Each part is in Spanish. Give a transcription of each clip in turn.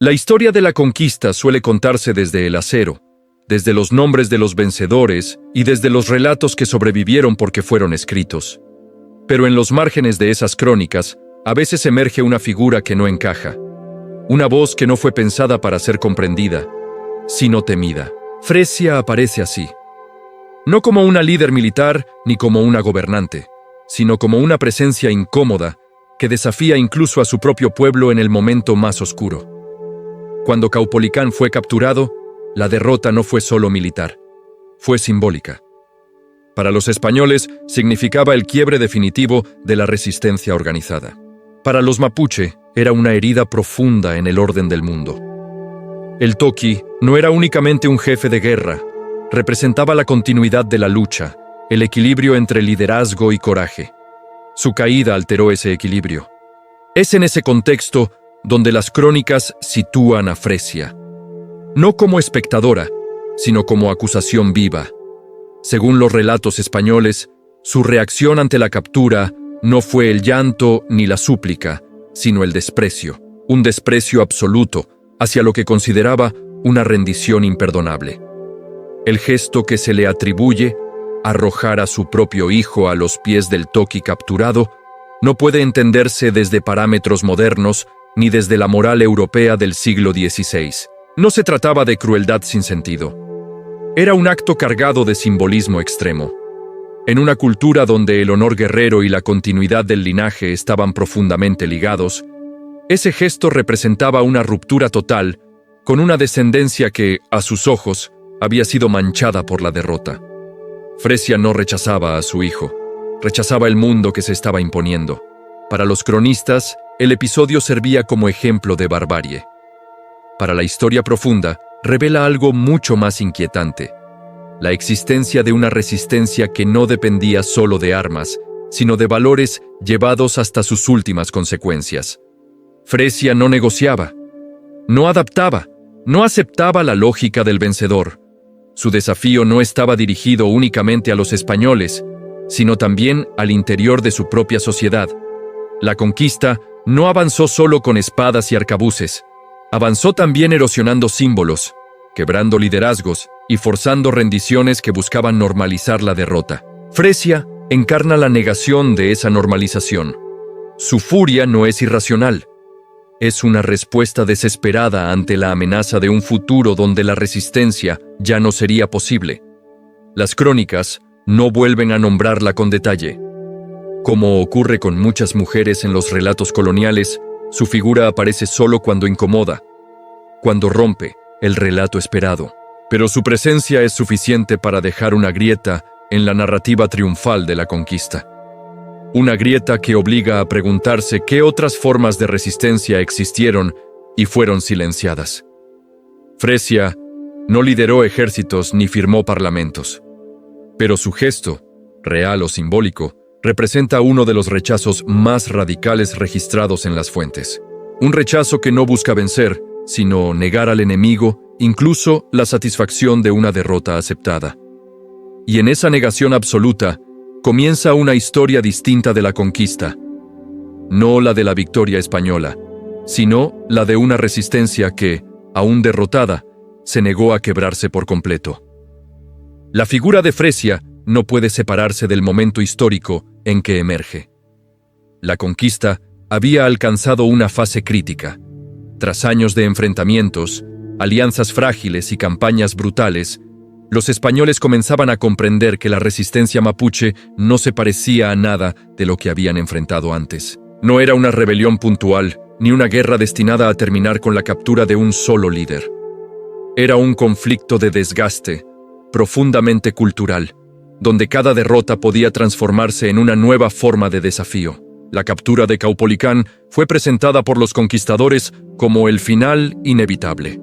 La historia de la conquista suele contarse desde el acero, desde los nombres de los vencedores y desde los relatos que sobrevivieron porque fueron escritos. Pero en los márgenes de esas crónicas, a veces emerge una figura que no encaja, una voz que no fue pensada para ser comprendida, sino temida. Fresia aparece así, no como una líder militar ni como una gobernante, sino como una presencia incómoda que desafía incluso a su propio pueblo en el momento más oscuro. Cuando Caupolicán fue capturado, la derrota no fue solo militar, fue simbólica. Para los españoles significaba el quiebre definitivo de la resistencia organizada. Para los mapuche era una herida profunda en el orden del mundo. El Toqui no era únicamente un jefe de guerra, representaba la continuidad de la lucha, el equilibrio entre liderazgo y coraje. Su caída alteró ese equilibrio. Es en ese contexto donde las crónicas sitúan a Fresia, no como espectadora, sino como acusación viva. Según los relatos españoles, su reacción ante la captura no fue el llanto ni la súplica, sino el desprecio, un desprecio absoluto hacia lo que consideraba una rendición imperdonable. El gesto que se le atribuye, arrojar a su propio hijo a los pies del Toqui capturado, no puede entenderse desde parámetros modernos ni desde la moral europea del siglo XVI. No se trataba de crueldad sin sentido. Era un acto cargado de simbolismo extremo. En una cultura donde el honor guerrero y la continuidad del linaje estaban profundamente ligados, ese gesto representaba una ruptura total con una descendencia que, a sus ojos, había sido manchada por la derrota. Fresia no rechazaba a su hijo, rechazaba el mundo que se estaba imponiendo. Para los cronistas, el episodio servía como ejemplo de barbarie. Para la historia profunda, revela algo mucho más inquietante: la existencia de una resistencia que no dependía solo de armas, sino de valores llevados hasta sus últimas consecuencias. Fresia no negociaba, no adaptaba, no aceptaba la lógica del vencedor. Su desafío no estaba dirigido únicamente a los españoles, sino también al interior de su propia sociedad. La conquista no avanzó solo con espadas y arcabuces, avanzó también erosionando símbolos, quebrando liderazgos y forzando rendiciones que buscaban normalizar la derrota. Fresia encarna la negación de esa normalización. Su furia no es irracional. Es una respuesta desesperada ante la amenaza de un futuro donde la resistencia ya no sería posible. Las crónicas no vuelven a nombrarla con detalle. Como ocurre con muchas mujeres en los relatos coloniales, su figura aparece solo cuando incomoda, cuando rompe el relato esperado. Pero su presencia es suficiente para dejar una grieta en la narrativa triunfal de la conquista. Una grieta que obliga a preguntarse qué otras formas de resistencia existieron y fueron silenciadas. Fresia no lideró ejércitos ni firmó parlamentos. Pero su gesto, real o simbólico, representa uno de los rechazos más radicales registrados en las fuentes. Un rechazo que no busca vencer, sino negar al enemigo incluso la satisfacción de una derrota aceptada. Y en esa negación absoluta, comienza una historia distinta de la conquista. No la de la victoria española, sino la de una resistencia que, aún derrotada, se negó a quebrarse por completo. La figura de Fresia no puede separarse del momento histórico en que emerge. La conquista había alcanzado una fase crítica. Tras años de enfrentamientos, alianzas frágiles y campañas brutales, los españoles comenzaban a comprender que la resistencia mapuche no se parecía a nada de lo que habían enfrentado antes. No era una rebelión puntual, ni una guerra destinada a terminar con la captura de un solo líder. Era un conflicto de desgaste, profundamente cultural, donde cada derrota podía transformarse en una nueva forma de desafío. La captura de Caupolicán fue presentada por los conquistadores como el final inevitable.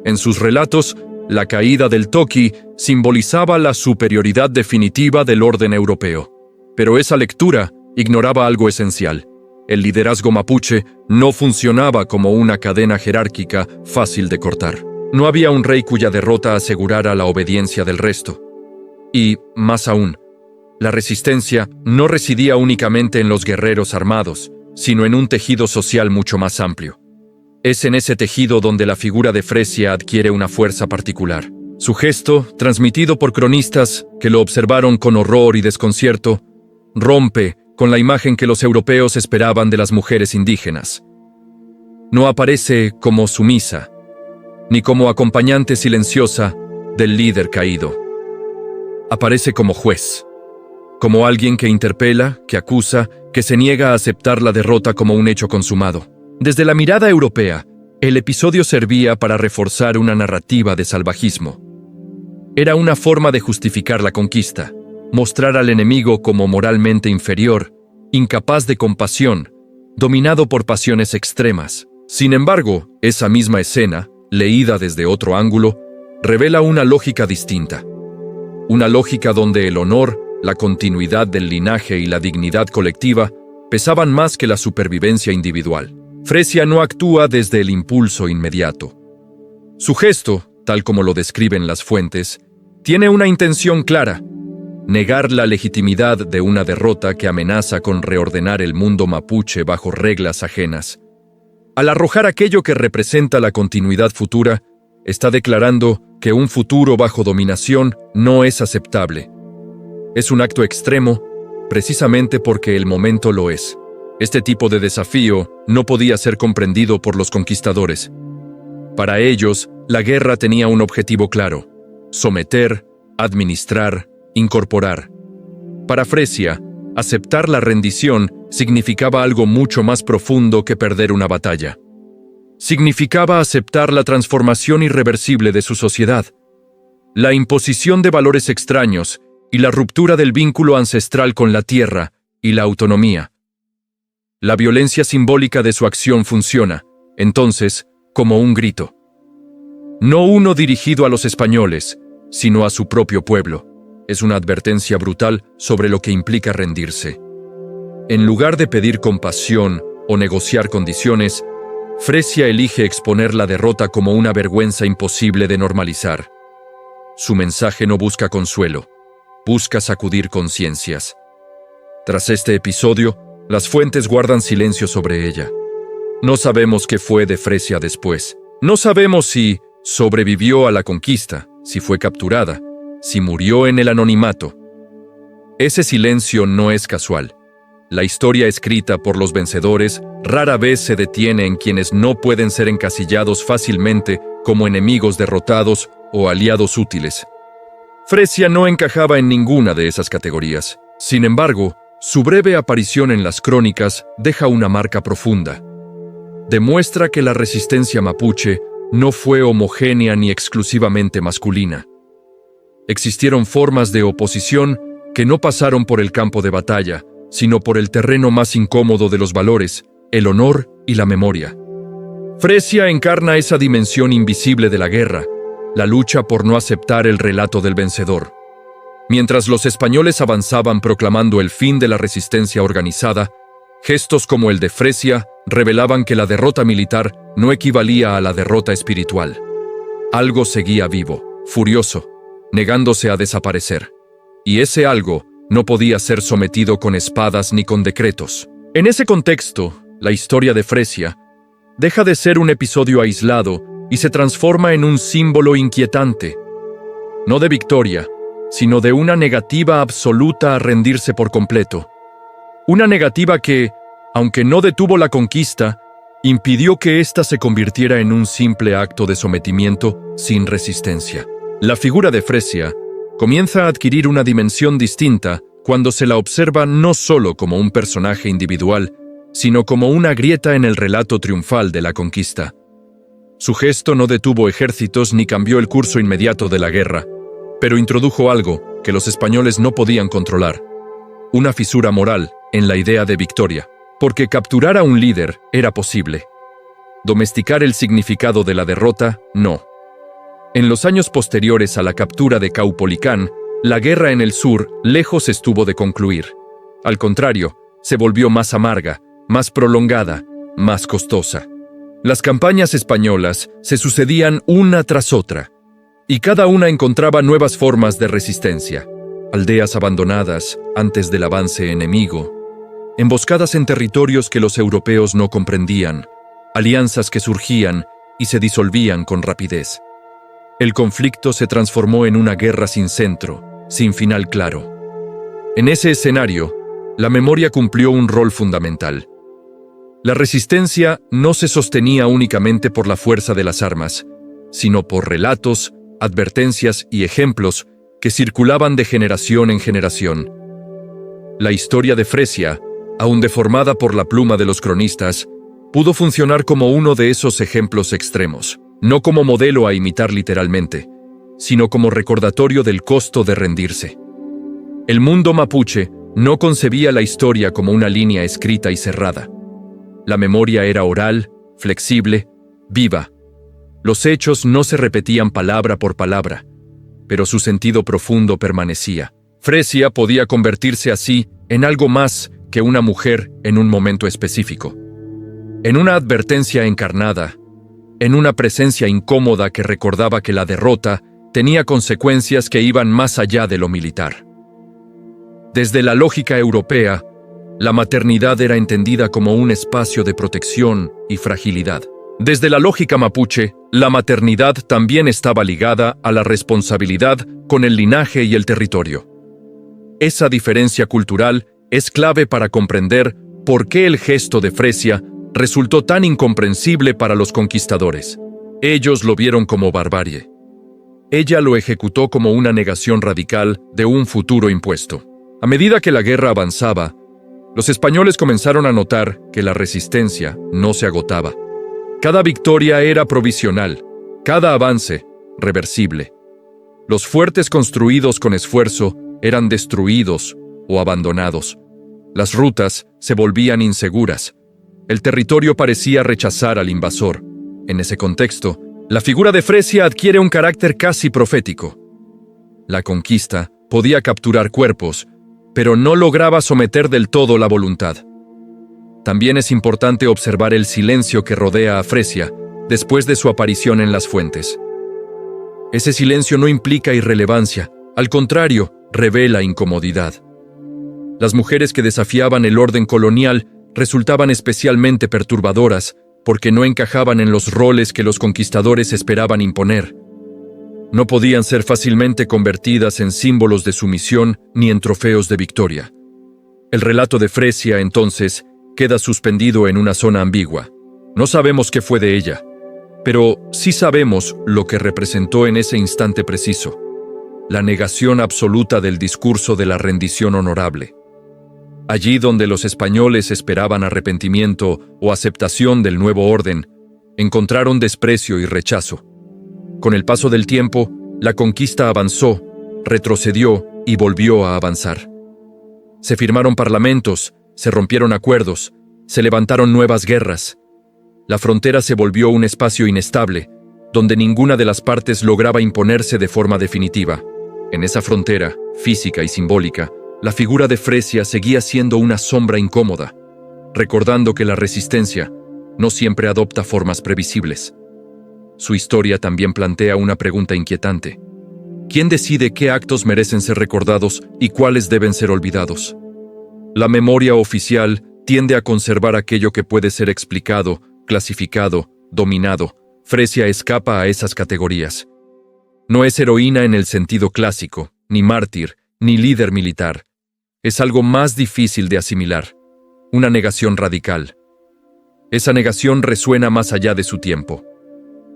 En sus relatos, la caída del Toqui simbolizaba la superioridad definitiva del orden europeo. Pero esa lectura ignoraba algo esencial. El liderazgo mapuche no funcionaba como una cadena jerárquica fácil de cortar. No había un rey cuya derrota asegurara la obediencia del resto. Y, más aún, la resistencia no residía únicamente en los guerreros armados, sino en un tejido social mucho más amplio. Es en ese tejido donde la figura de Fresia adquiere una fuerza particular. Su gesto, transmitido por cronistas que lo observaron con horror y desconcierto, rompe con la imagen que los europeos esperaban de las mujeres indígenas. No aparece como sumisa, ni como acompañante silenciosa del líder caído. Aparece como juez, como alguien que interpela, que acusa, que se niega a aceptar la derrota como un hecho consumado. Desde la mirada europea, el episodio servía para reforzar una narrativa de salvajismo. Era una forma de justificar la conquista, mostrar al enemigo como moralmente inferior, incapaz de compasión, dominado por pasiones extremas. Sin embargo, esa misma escena, leída desde otro ángulo, revela una lógica distinta. Una lógica donde el honor, la continuidad del linaje y la dignidad colectiva pesaban más que la supervivencia individual. Fresia no actúa desde el impulso inmediato. Su gesto, tal como lo describen las fuentes, tiene una intención clara: negar la legitimidad de una derrota que amenaza con reordenar el mundo mapuche bajo reglas ajenas. Al arrojar aquello que representa la continuidad futura, está declarando que un futuro bajo dominación no es aceptable. Es un acto extremo, precisamente porque el momento lo es. Este tipo de desafío no podía ser comprendido por los conquistadores. Para ellos, la guerra tenía un objetivo claro: someter, administrar, incorporar. Para Fresia, aceptar la rendición significaba algo mucho más profundo que perder una batalla. Significaba aceptar la transformación irreversible de su sociedad, la imposición de valores extraños y la ruptura del vínculo ancestral con la tierra y la autonomía. La violencia simbólica de su acción funciona, entonces, como un grito. No uno dirigido a los españoles, sino a su propio pueblo. Es una advertencia brutal sobre lo que implica rendirse. En lugar de pedir compasión o negociar condiciones, Fresia elige exponer la derrota como una vergüenza imposible de normalizar. Su mensaje no busca consuelo, busca sacudir conciencias. Tras este episodio, las fuentes guardan silencio sobre ella. No sabemos qué fue de Fresia después. No sabemos si sobrevivió a la conquista, si fue capturada, si murió en el anonimato. Ese silencio no es casual. La historia escrita por los vencedores rara vez se detiene en quienes no pueden ser encasillados fácilmente como enemigos derrotados o aliados útiles. Fresia no encajaba en ninguna de esas categorías. Sin embargo, su breve aparición en las crónicas deja una marca profunda. Demuestra que la resistencia mapuche no fue homogénea ni exclusivamente masculina. Existieron formas de oposición que no pasaron por el campo de batalla, sino por el terreno más incómodo de los valores, el honor y la memoria. Fresia encarna esa dimensión invisible de la guerra, la lucha por no aceptar el relato del vencedor. Mientras los españoles avanzaban proclamando el fin de la resistencia organizada, gestos como el de Fresia revelaban que la derrota militar no equivalía a la derrota espiritual. Algo seguía vivo, furioso, negándose a desaparecer. Y ese algo no podía ser sometido con espadas ni con decretos. En ese contexto, la historia de Fresia deja de ser un episodio aislado y se transforma en un símbolo inquietante, no de victoria, sino de una negativa absoluta a rendirse por completo. Una negativa que, aunque no detuvo la conquista, impidió que ésta se convirtiera en un simple acto de sometimiento sin resistencia. La figura de Fresia comienza a adquirir una dimensión distinta cuando se la observa no solo como un personaje individual, sino como una grieta en el relato triunfal de la conquista. Su gesto no detuvo ejércitos ni cambió el curso inmediato de la guerra, pero introdujo algo que los españoles no podían controlar: una fisura moral en la idea de victoria, porque capturar a un líder era posible. Domesticar el significado de la derrota, no. En los años posteriores a la captura de Caupolicán, la guerra en el sur lejos estuvo de concluir. Al contrario, se volvió más amarga, más prolongada, más costosa. Las campañas españolas se sucedían una tras otra, y cada una encontraba nuevas formas de resistencia. Aldeas abandonadas antes del avance enemigo, emboscadas en territorios que los europeos no comprendían, alianzas que surgían y se disolvían con rapidez. El conflicto se transformó en una guerra sin centro, sin final claro. En ese escenario, la memoria cumplió un rol fundamental. La resistencia no se sostenía únicamente por la fuerza de las armas, sino por relatos, advertencias y ejemplos que circulaban de generación en generación. La historia de Fresia, aún deformada por la pluma de los cronistas, pudo funcionar como uno de esos ejemplos extremos, no como modelo a imitar literalmente, sino como recordatorio del costo de rendirse. El mundo mapuche no concebía la historia como una línea escrita y cerrada. La memoria era oral, flexible, viva. Los hechos no se repetían palabra por palabra, pero su sentido profundo permanecía. Fresia podía convertirse así en algo más que una mujer en un momento específico. En una advertencia encarnada, en una presencia incómoda que recordaba que la derrota tenía consecuencias que iban más allá de lo militar. Desde la lógica europea, la maternidad era entendida como un espacio de protección y fragilidad. Desde la lógica mapuche, la maternidad también estaba ligada a la responsabilidad con el linaje y el territorio. Esa diferencia cultural es clave para comprender por qué el gesto de Fresia resultó tan incomprensible para los conquistadores. Ellos lo vieron como barbarie. Ella lo ejecutó como una negación radical de un futuro impuesto. A medida que la guerra avanzaba, los españoles comenzaron a notar que la resistencia no se agotaba. Cada victoria era provisional, cada avance reversible. Los fuertes construidos con esfuerzo eran destruidos o abandonados. Las rutas se volvían inseguras. El territorio parecía rechazar al invasor. En ese contexto, la figura de Fresia adquiere un carácter casi profético. La conquista podía capturar cuerpos, pero no lograba someter del todo la voluntad. También es importante observar el silencio que rodea a Fresia después de su aparición en las fuentes. Ese silencio no implica irrelevancia, al contrario, revela incomodidad. Las mujeres que desafiaban el orden colonial resultaban especialmente perturbadoras porque no encajaban en los roles que los conquistadores esperaban imponer. No podían ser fácilmente convertidas en símbolos de sumisión ni en trofeos de victoria. El relato de Fresia, entonces, queda suspendido en una zona ambigua. No sabemos qué fue de ella, pero sí sabemos lo que representó en ese instante preciso: la negación absoluta del discurso de la rendición honorable. Allí donde los españoles esperaban arrepentimiento o aceptación del nuevo orden, encontraron desprecio y rechazo. Con el paso del tiempo, la conquista avanzó, retrocedió y volvió a avanzar. Se firmaron parlamentos, se rompieron acuerdos, se levantaron nuevas guerras. La frontera se volvió un espacio inestable, donde ninguna de las partes lograba imponerse de forma definitiva. En esa frontera, física y simbólica, la figura de Fresia seguía siendo una sombra incómoda, recordando que la resistencia no siempre adopta formas previsibles. Su historia también plantea una pregunta inquietante. ¿Quién decide qué actos merecen ser recordados y cuáles deben ser olvidados? La memoria oficial tiende a conservar aquello que puede ser explicado, clasificado, dominado. Fresia escapa a esas categorías. No es heroína en el sentido clásico, ni mártir, ni líder militar. Es algo más difícil de asimilar, una negación radical. Esa negación resuena más allá de su tiempo.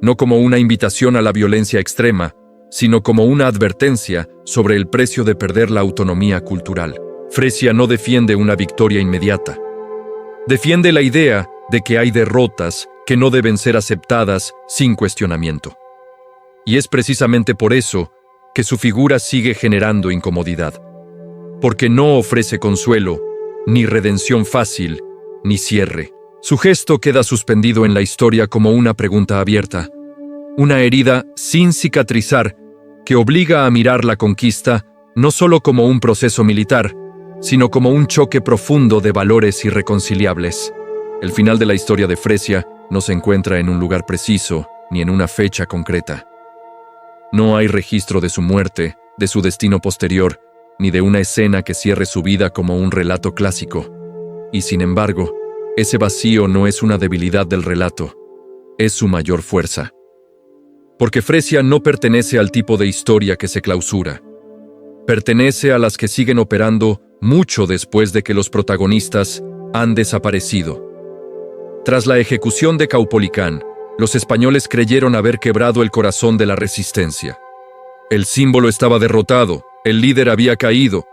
No como una invitación a la violencia extrema, sino como una advertencia sobre el precio de perder la autonomía cultural. Fresia no defiende una victoria inmediata. Defiende la idea de que hay derrotas que no deben ser aceptadas sin cuestionamiento. Y es precisamente por eso que su figura sigue generando incomodidad. Porque no ofrece consuelo, ni redención fácil, ni cierre. Su gesto queda suspendido en la historia como una pregunta abierta, una herida sin cicatrizar que obliga a mirar la conquista no solo como un proceso militar, sino como un choque profundo de valores irreconciliables. El final de la historia de Fresia no se encuentra en un lugar preciso ni en una fecha concreta. No hay registro de su muerte, de su destino posterior, ni de una escena que cierre su vida como un relato clásico. Y sin embargo, ese vacío no es una debilidad del relato, es su mayor fuerza. Porque Fresia no pertenece al tipo de historia que se clausura. Pertenece a las que siguen operando mucho después de que los protagonistas han desaparecido. Tras la ejecución de Caupolicán, los españoles creyeron haber quebrado el corazón de la resistencia. El símbolo estaba derrotado, el líder había caído,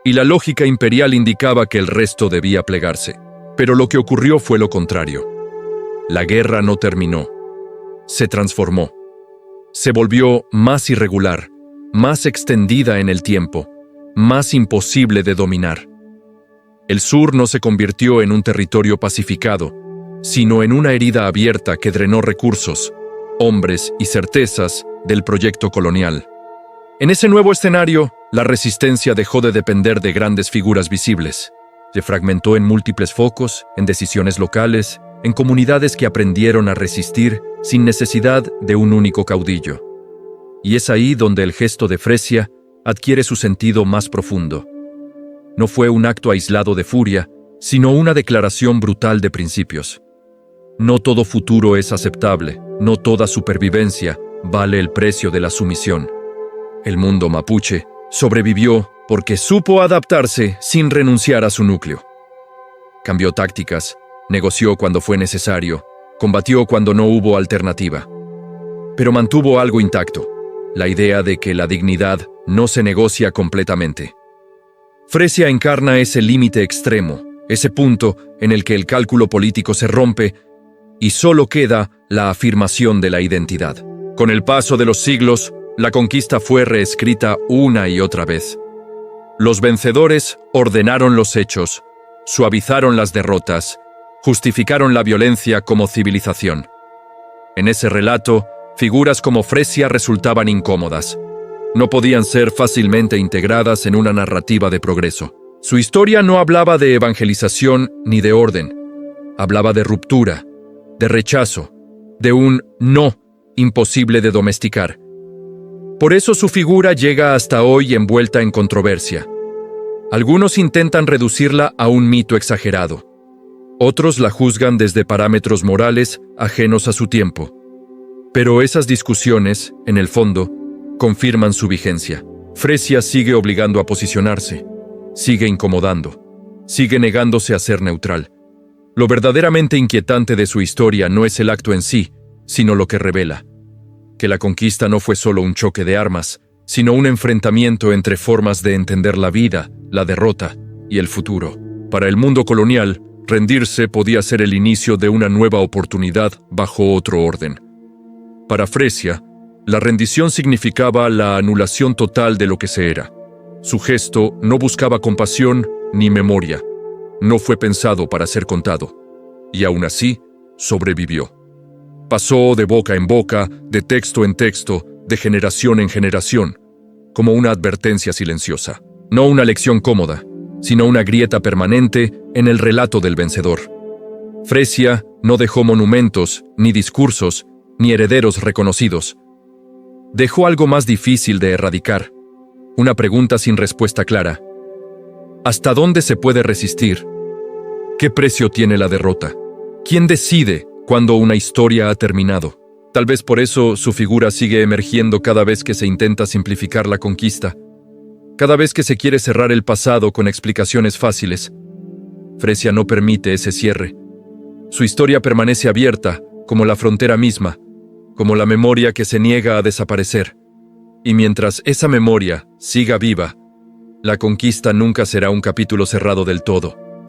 y la lógica imperial indicaba que el resto debía plegarse. Pero lo que ocurrió fue lo contrario. La guerra no terminó. Se transformó. Se volvió más irregular, más extendida en el tiempo, más imposible de dominar. El sur no se convirtió en un territorio pacificado, sino en una herida abierta que drenó recursos, hombres y certezas del proyecto colonial. En ese nuevo escenario, la resistencia dejó de depender de grandes figuras visibles. Se fragmentó en múltiples focos, en decisiones locales, en comunidades que aprendieron a resistir sin necesidad de un único caudillo. Y es ahí donde el gesto de Fresia adquiere su sentido más profundo. No fue un acto aislado de furia, sino una declaración brutal de principios. No todo futuro es aceptable, no toda supervivencia vale el precio de la sumisión. El mundo mapuche sobrevivió porque supo adaptarse sin renunciar a su núcleo. Cambió tácticas, negoció cuando fue necesario, combatió cuando no hubo alternativa. Pero mantuvo algo intacto, la idea de que la dignidad no se negocia completamente. Fresia encarna ese límite extremo, ese punto en el que el cálculo político se rompe y solo queda la afirmación de la identidad. Con el paso de los siglos, la conquista fue reescrita una y otra vez. Los vencedores ordenaron los hechos, suavizaron las derrotas, justificaron la violencia como civilización. En ese relato, figuras como Fresia resultaban incómodas. No podían ser fácilmente integradas en una narrativa de progreso. Su historia no hablaba de evangelización ni de orden. Hablaba de ruptura, de rechazo, de un no imposible de domesticar. Por eso su figura llega hasta hoy envuelta en controversia. Algunos intentan reducirla a un mito exagerado. Otros la juzgan desde parámetros morales ajenos a su tiempo. Pero esas discusiones, en el fondo, confirman su vigencia. Fresia sigue obligando a posicionarse, sigue incomodando, sigue negándose a ser neutral. Lo verdaderamente inquietante de su historia no es el acto en sí, sino lo que revela. Que la conquista no fue solo un choque de armas, sino un enfrentamiento entre formas de entender la vida, la derrota y el futuro. Para el mundo colonial, rendirse podía ser el inicio de una nueva oportunidad bajo otro orden. Para Fresia, la rendición significaba la anulación total de lo que se era. Su gesto no buscaba compasión ni memoria. No fue pensado para ser contado. Y aún así, sobrevivió. Pasó de boca en boca, de texto en texto, de generación en generación, como una advertencia silenciosa. No una lección cómoda, sino una grieta permanente en el relato del vencedor. Fresia no dejó monumentos, ni discursos, ni herederos reconocidos. Dejó algo más difícil de erradicar, una pregunta sin respuesta clara. ¿Hasta dónde se puede resistir? ¿Qué precio tiene la derrota? ¿Quién decide cuando una historia ha terminado? Tal vez por eso su figura sigue emergiendo cada vez que se intenta simplificar la conquista, cada vez que se quiere cerrar el pasado con explicaciones fáciles. Fresia no permite ese cierre. Su historia permanece abierta, como la frontera misma, como la memoria que se niega a desaparecer. Y mientras esa memoria siga viva, la conquista nunca será un capítulo cerrado del todo.